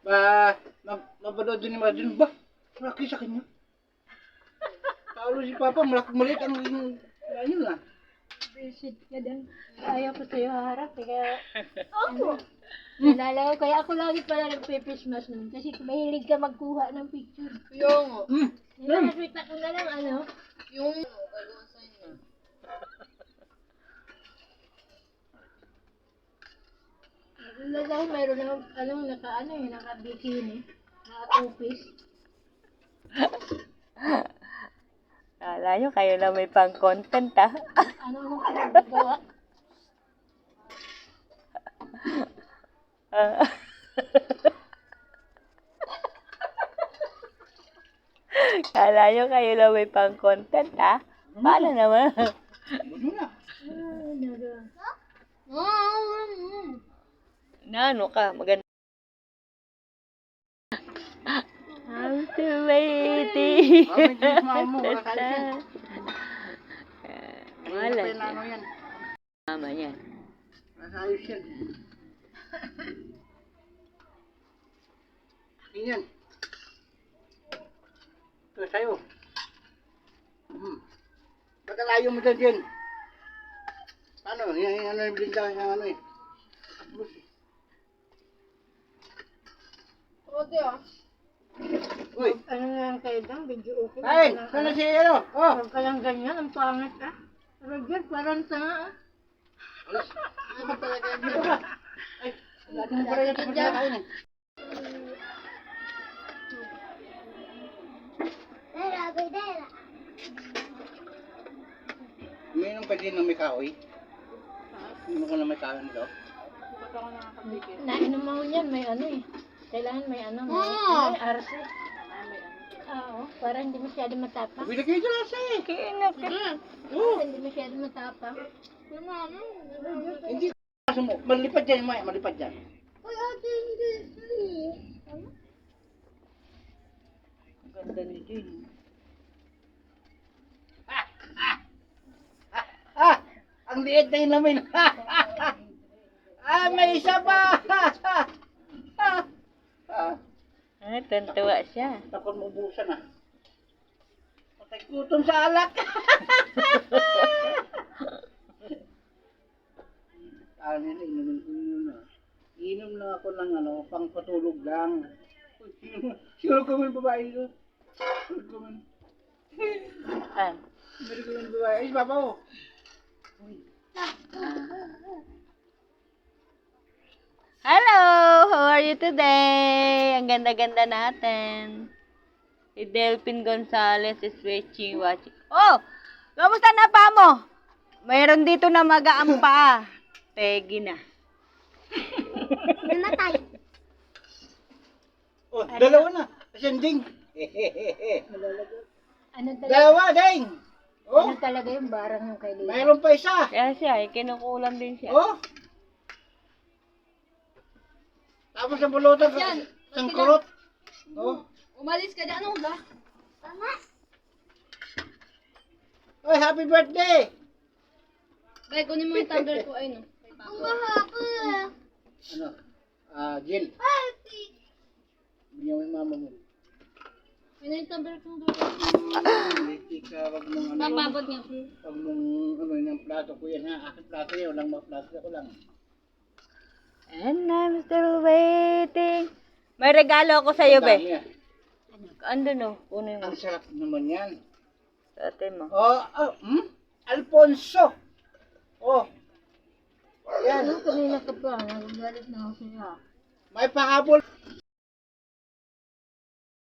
Mapanood din ni Martin. Ba? Malaki sa kanya. Talo si Papa, maliit ang ayun na. Visit ka din. Ayaw ko sa'yo harap. Kaya, ako. Nalala ko, kaya ako lagi pala nagpe-Christmas nun. Kasi mahilig ka magkuha ng picture. Yung, Nakakita ko na lang, ano. yung, gagawin sa inyo. Nalala ko, mayroon naman, naka-bikini. Naka-two-piece. Kala nyo kayo na may pang-content, ha? Ano akong pinagawa? Kala nyo kayo na may pang-content, ha? Paano naman? Gusto na. Na ano ka? Maganda. I'm still waiting. Bakit yung smile mo? Wala tayo siya. Wala Ano siya. yan? Mama yan. Nasa ayos yan. Akin yan. Ito sa'yo. Ba't alayo mo dyan dyan? Ano? Yan ano yung blinda ng ano eh. Ote ah. Uy! Ano na lang kayo dang, video okay. Kain! Saan na si ano? Oh! Huwag ka lang ganyan, ang pangit ah. Pero dyan, parang tanga ah. Ano ba talaga yung Dito ka! Ay! Lahat mo pala yan. Tapos na kain eh. Uminom ka din ng may kahoy? Uminom ka ng may kahoy nito? Nainom mo yan, may ano eh. Kailangan may ano, may RC. Oo, para hindi masyado matapang. Bili kayo dyan asa eh! Oo, hindi masyado matapang. Hindi ka mo. Malipad dyan, Maya. Malipad dyan. Ang ganda ni Jin. Ang liit na inamin. May isa pa! Ah, tuntua siya. Takot mo ubusan ah. Patay gutom sa alak. Ano yun, inumin ko yun na. Inom na ako ng ano, pang patulog lang. Sino ko man babae ko? Sino ko man? Ah. Sino ko man babae? Ay, papa mo. Hello! How are you today? Ang ganda-ganda natin. Si Delphine Gonzalez is watching. Oh! Kamusta na pa mo? Mayroon dito na magaang paa. Pegi na. Namatay. Oh, dalawa na. Ascending. Ano talaga, Dalawa, ding. Oh, ano talaga yung barang yung kay Lila? mayroon pa isa. Kaya siya, kinukulam din siya. Oh. Tapos ang bulutan, isang kurot. Oh. Umalis ka dyan, ano ba? Oy, happy birthday! Bay, kunin mo yung tumbler ko, ay no. Kay Papa. Ano? Jill. Bigyan mo yung mama mo. Yun yung tumbler ko doon. Hindi ka, wag mong ano. Papabot nga po. Wag mong ano yung plato ko yan ha. Aking plato yan, walang mga plato ko lang. And I'm still waiting. May regalo ako sa'yo, Ang dami, be. ah. Ando no, kunin mo. Ang sarap naman yan. Sa atin mo. Alfonso. Oh. Yan. Ano kanina ka pa, nagagalit na ako sa'yo. May pahabol.